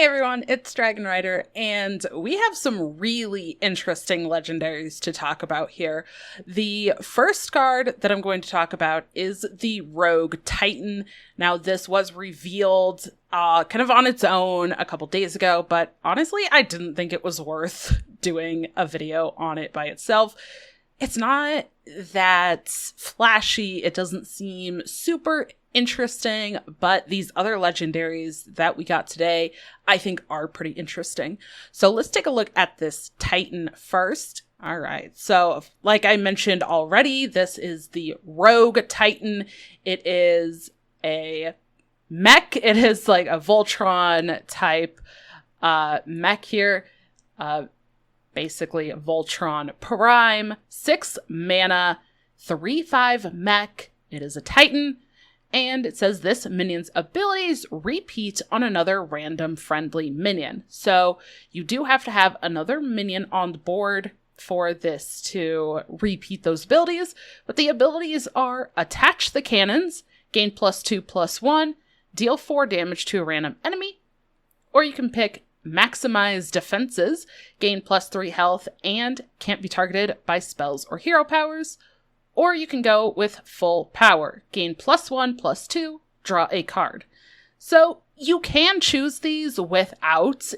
everyone, it's Dragon Rider, and we have some really interesting legendaries to talk about here. The first card that I'm going to talk about is the Rogue Titan. Now, this was revealed kind of on its own a couple days ago, but honestly, I didn't think it was worth doing a video on it by itself. It's not that flashy, it doesn't seem super interesting, but these other legendaries that we got today, I think are pretty interesting. So let's take a look at this Titan first. All right, so like I mentioned already, this is the Rogue Titan. It is a mech. It is like a Voltron type mech here. Basically Voltron Prime, 6 mana, 3/5 mech. It is a Titan. And it says this minion's abilities repeat on another random friendly minion. So you do have to have another minion on the board for this to repeat those abilities. But the abilities are attach the cannons, gain +2/+1, deal 4 damage to a random enemy. Or you can pick maximize defenses, gain +3 health, and can't be targeted by spells or hero powers. Or you can go with full power, gain +1/+2, draw a card. So you can choose these without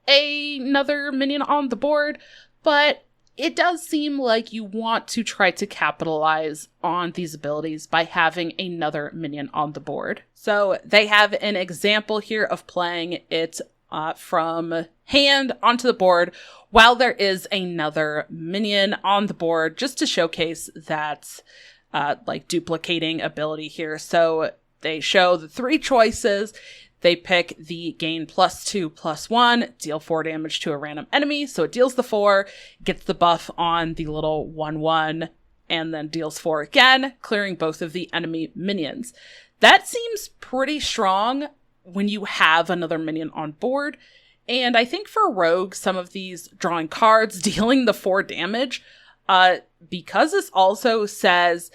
another minion on the board, but it does seem like you want to try to capitalize on these abilities by having another minion on the board. So they have an example here of playing it from hand onto the board while there is another minion on the board, just to showcase that like duplicating ability here. So they show the 3 choices. They pick the gain +2/+1, deal 4 damage to a random enemy. So it deals the 4, gets the buff on the little 1/1, and then deals 4 again, clearing both of the enemy minions. That seems pretty strong when you have another minion on board. And I think for Rogue, some of these drawing cards, dealing the 4 damage, because this also says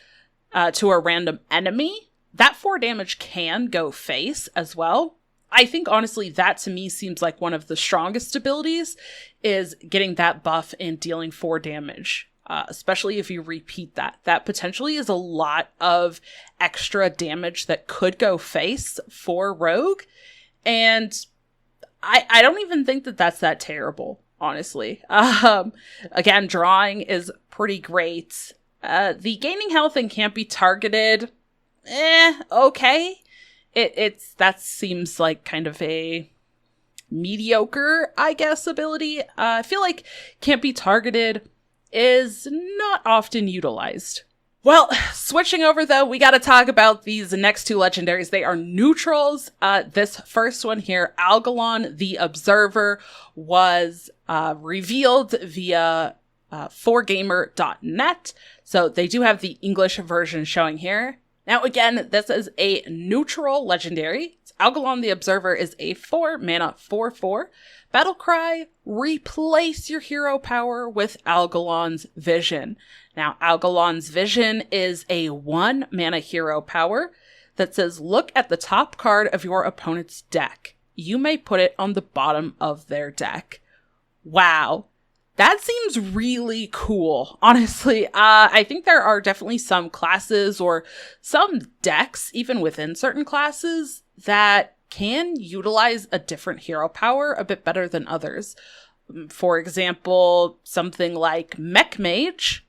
to a random enemy, that 4 damage can go face as well. I think honestly that to me seems like one of the strongest abilities, is getting that buff and dealing 4 damage. Especially if you repeat that. That potentially is a lot of extra damage that could go face for Rogue. And I don't even think that that's that terrible, honestly. Again, drawing is pretty great. The gaining health and can't be targeted, okay. That seems like kind of a mediocre, I guess, ability. I feel like can't be targeted is not often utilized. Well, switching over though, we got to talk about these next 2 legendaries. They are neutrals. This first one here, Algalon the Observer, was revealed via 4gamer.net. So they do have the English version showing here. Now again, this is a neutral legendary. Algalon the Observer is a 4 mana 4/4. Battle cry, replace your hero power with Algalon's Vision. Now, Algalon's Vision is a 1 mana hero power that says, look at the top card of your opponent's deck. You may put it on the bottom of their deck. Wow. That seems really cool, honestly. I think there are definitely some classes or some decks, even within certain classes, that can utilize a different hero power a bit better than others. For example, something like Mech Mage,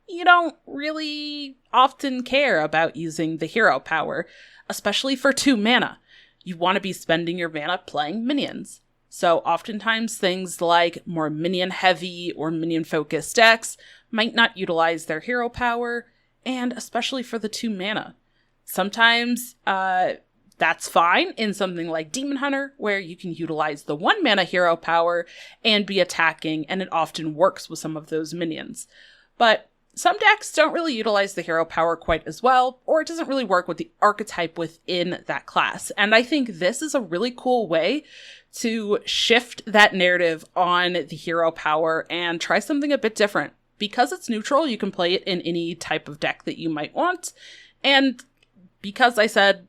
you don't really often care about using the hero power, especially for 2 mana. You want to be spending your mana playing minions. So oftentimes things like more minion heavy or minion focused decks might not utilize their hero power, and especially for the 2 mana. Sometimes that's fine in something like Demon Hunter, where you can utilize the 1 mana hero power and be attacking, and it often works with some of those minions. But some decks don't really utilize the hero power quite as well, or it doesn't really work with the archetype within that class. And I think this is a really cool way to shift that narrative on the hero power and try something a bit different. Because it's neutral, you can play it in any type of deck that you might want. And because I said,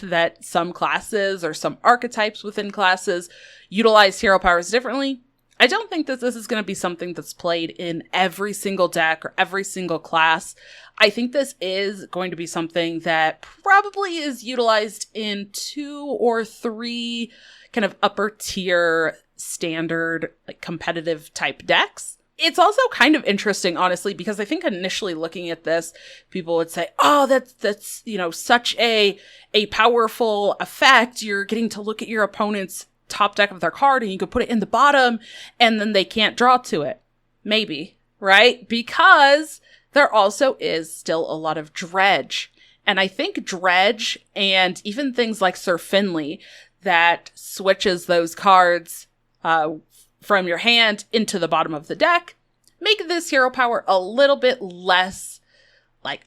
that some classes or some archetypes within classes utilize hero powers differently, I don't think that this is going to be something that's played in every single deck or every single class. I think this is going to be something that probably is utilized in 2 or 3 kind of upper tier standard, like competitive type decks. It's also kind of interesting, honestly, because I think initially looking at this, people would say, oh, that's such a powerful effect. You're getting to look at your opponent's top deck of their card and you could put it in the bottom and then they can't draw to it. Maybe, right? Because there also is still a lot of dredge. And I think dredge and even things like Sir Finley that switches those cards from your hand into the bottom of the deck make this hero power a little bit less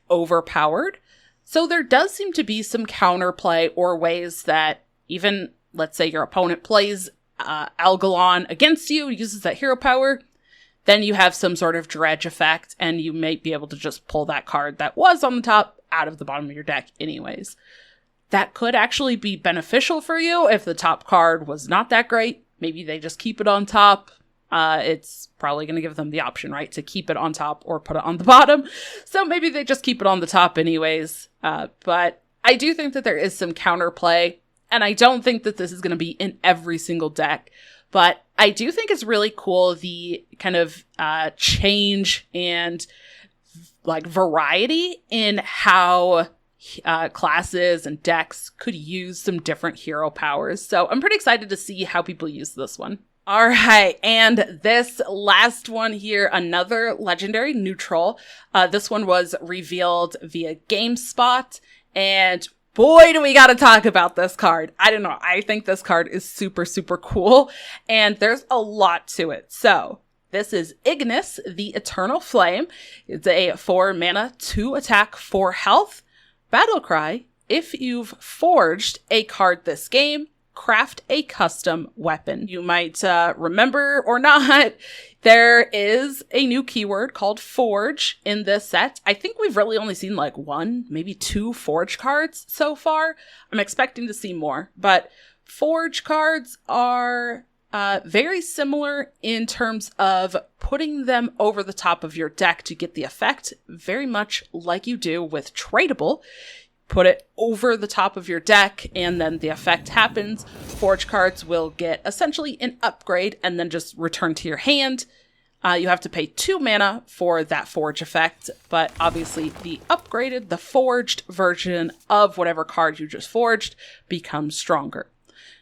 overpowered. So there does seem to be some counterplay or ways that even, let's say your opponent plays Algalon against you, uses that hero power, then you have some sort of dredge effect, and you may be able to just pull that card that was on the top out of the bottom of your deck anyways. That could actually be beneficial for you if the top card was not that great. Maybe they just keep it on top. It's probably going to give them the option, right, to keep it on top or put it on the bottom. So maybe they just keep it on the top anyways. But I do think that there is some counterplay. And I don't think that this is going to be in every single deck, but I do think it's really cool, the kind of change and variety in how classes and decks could use some different hero powers. So I'm pretty excited to see how people use this one. All right, and this last one here, another legendary neutral. This one was revealed via GameSpot, and boy, do we got to talk about this card. I don't know. I think this card is super, super cool, and there's a lot to it. So this is Ignis, the Eternal Flame. It's a 4 mana, 2 attack, 4 health. Battle cry: if you've forged a card this game, craft a custom weapon. You might remember or not, there is a new keyword called forge in this set. I think we've really only seen 1, maybe 2 forge cards so far. I'm expecting to see more, but forge cards are very similar in terms of putting them over the top of your deck to get the effect, very much like you do with tradable. Put it over the top of your deck, and then the effect happens. Forge cards will get essentially an upgrade and then just return to your hand. You have to pay 2 mana for that forge effect, but obviously the forged version of whatever card you just forged becomes stronger.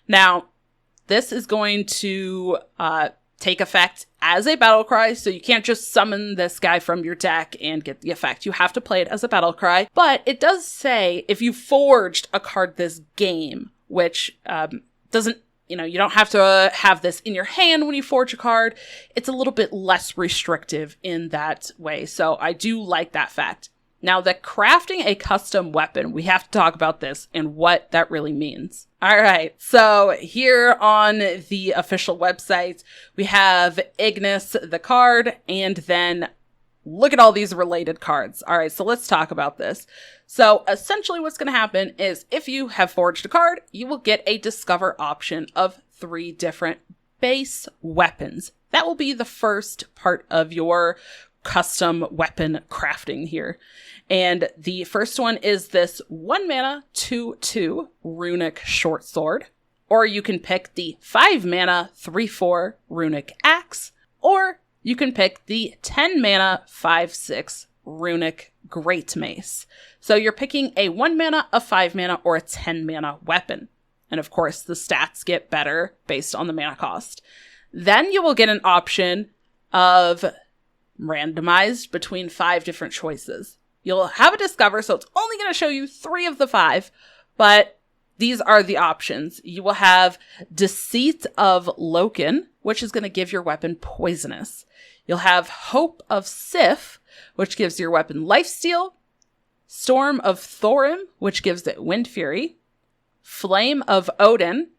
Now, this is going to take effect as a battle cry, so you can't just summon this guy from your deck and get the effect. You have to play it as a battle cry, but it does say if you forged a card this game, which doesn't, you don't have to have this in your hand when you forge a card. It's a little bit less restrictive in that way, so I do like that fact. Now, the crafting a custom weapon, we have to talk about this and what that really means. All right, so here on the official website, we have Ignis, the card, and then look at all these related cards. All right, so let's talk about this. So essentially what's going to happen is if you have forged a card, you will get a discover option of 3 different base weapons. That will be the first part of your custom weapon crafting here. And the first one is this 1 mana 2/2 runic short sword. Or you can pick the 5 mana 3/4 runic axe. Or you can pick the 10 mana 5/6 runic great mace. So you're picking a 1 mana, a 5 mana, or a 10 mana weapon. And of course, the stats get better based on the mana cost. Then you will get an option of randomized between 5 different choices. You'll have a discover, so it's only going to show you 3 of the 5, but these are the options. You will have Deceit of Loken, which is going to give your weapon poisonous. You'll have Hope of Sif, which gives your weapon lifesteal. Storm of Thorim, which gives it Wind Fury. Flame of Odin,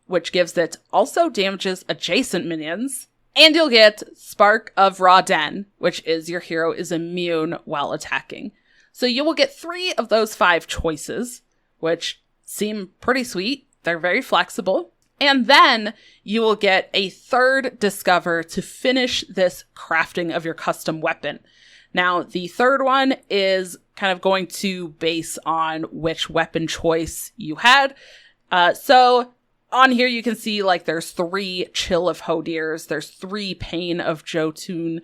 which gives it also damages adjacent minions. And you'll get Spark of Ra Den, which is your hero is immune while attacking. So you will get 3 of those 5 choices, which seem pretty sweet. They're very flexible. And then you will get a 3rd discover to finish this crafting of your custom weapon. Now, the 3rd one is kind of going to base on which weapon choice you had. So on here, you can see like there's 3 Chill of Hodirs. There's 3 Pain of Jotun.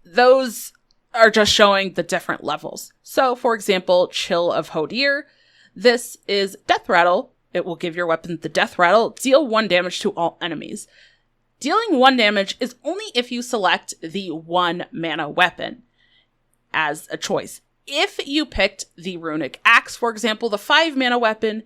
Those are just showing the different levels. So for example, Chill of Hodir, this is Death Rattle. It will give your weapon the Death Rattle, deal 1 damage to all enemies. Dealing 1 damage is only if you select the 1 mana weapon as a choice. If you picked the Runic Axe, for example, the 5 mana weapon,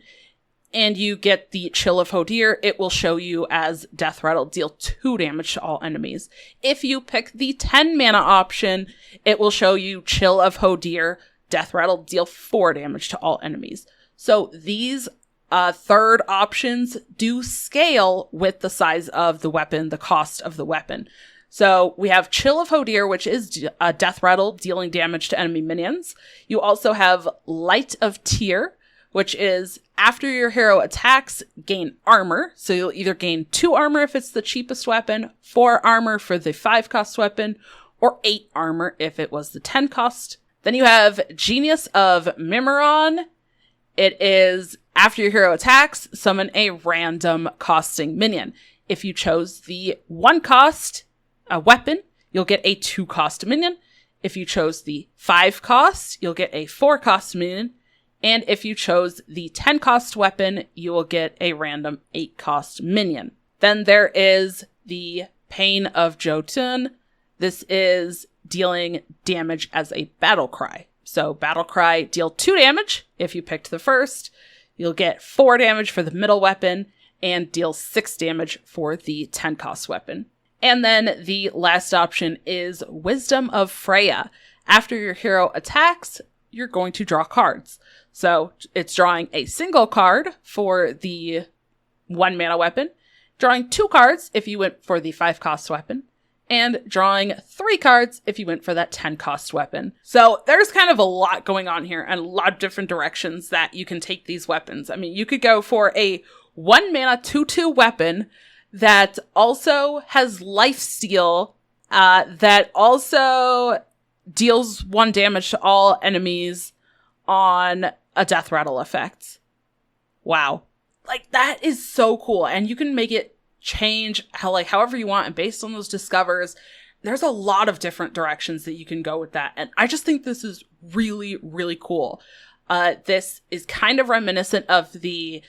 and you get the Chill of Hodir, it will show you as Death Rattle, deal 2 damage to all enemies. If you pick the 10 mana option, it will show you Chill of Hodir, Death Rattle, deal 4 damage to all enemies. So these 3rd options do scale with the size of the weapon, the cost of the weapon. So we have Chill of Hodir, which is a Death Rattle, dealing damage to enemy minions. You also have Light of Tyr, which is after your hero attacks, gain armor. So you'll either gain 2 armor if it's the cheapest weapon, 4 armor for the 5 cost weapon, or 8 armor if it was the 10 cost. Then you have Genius of Mimiron. It is after your hero attacks, summon a random costing minion. If you chose the 1 cost weapon, you'll get a 2 cost minion. If you chose the 5 cost, you'll get a 4 cost minion. And if you chose the 10 cost weapon, you will get a random 8 cost minion. Then there is the Pain of Jotun. This is dealing damage as a battle cry. So battle cry, deal 2 damage if you picked the first. You'll get 4 damage for the middle weapon and deal 6 damage for the 10 cost weapon. And then the last option is Wisdom of Freya. After your hero attacks, you're going to draw cards. So it's drawing a single card for the 1 mana weapon, drawing 2 cards if you went for the 5 cost weapon, and drawing 3 cards if you went for that 10 cost weapon. So there's kind of a lot going on here and a lot of different directions that you can take these weapons. I mean, you could go for a 1 mana 2/2 weapon that also has lifesteal, that also deals 1 damage to all enemies on a Death Rattle effect. Wow. Like, that is so cool. And you can make it change however you want. And based on those discovers, there's a lot of different directions that you can go with that. And I just think this is really, really cool. This is kind of reminiscent of the,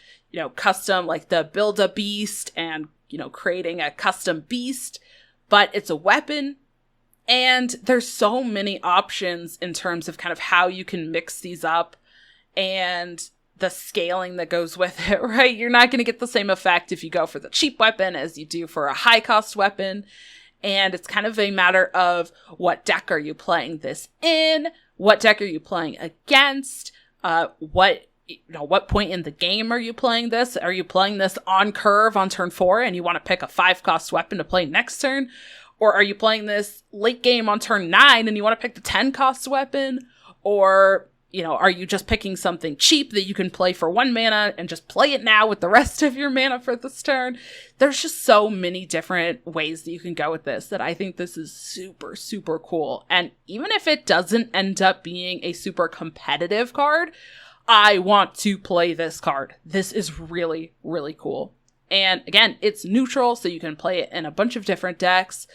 custom, like the build a beast and, creating a custom beast, but it's a weapon. And there's so many options in terms of kind of how you can mix these up and the scaling that goes with it, right? You're not going to get the same effect if you go for the cheap weapon as you do for a high cost weapon. And it's kind of a matter of what deck are you playing this in? What deck are you playing against? What point in the game are you playing this? Are you playing this on curve on turn 4 and you want to pick a 5 cost weapon to play next turn? Or are you playing this late game on turn 9 and you want to pick the 10 cost weapon? Or, are you just picking something cheap that you can play for 1 mana and just play it now with the rest of your mana for this turn? There's just so many different ways that you can go with this that I think this is super, super cool. And even if it doesn't end up being a super competitive card, I want to play this card. This is really, really cool. And again, it's neutral, so you can play it in a bunch of different decks.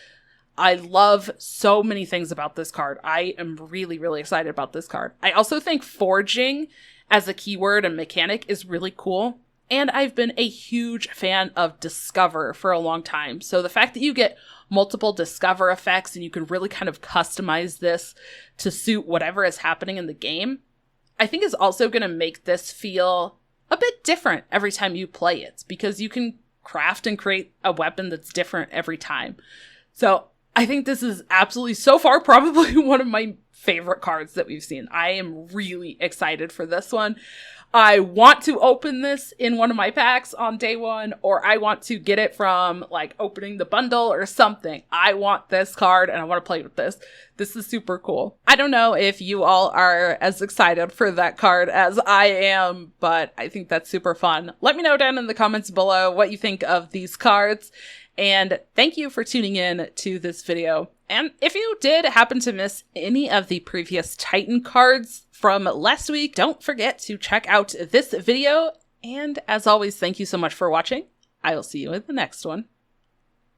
I love so many things about this card. I am really, really excited about this card. I also think forging as a keyword and mechanic is really cool. And I've been a huge fan of Discover for a long time. So the fact that you get multiple Discover effects and you can really kind of customize this to suit whatever is happening in the game, I think is also going to make this feel a bit different every time you play it, because you can craft and create a weapon that's different every time. So I think this is absolutely, so far, probably one of my favorite cards that we've seen. I am really excited for this one. I want to open this in one of my packs on day one, or I want to get it from like opening the bundle or something. I want this card and I want to play with this. This is super cool. I don't know if you all are as excited for that card as I am, but I think that's super fun. Let me know down in the comments below what you think of these cards. And thank you for tuning in to this video. And if you did happen to miss any of the previous Titan cards from last week, don't forget to check out this video. And as always, thank you so much for watching. I will see you in the next one.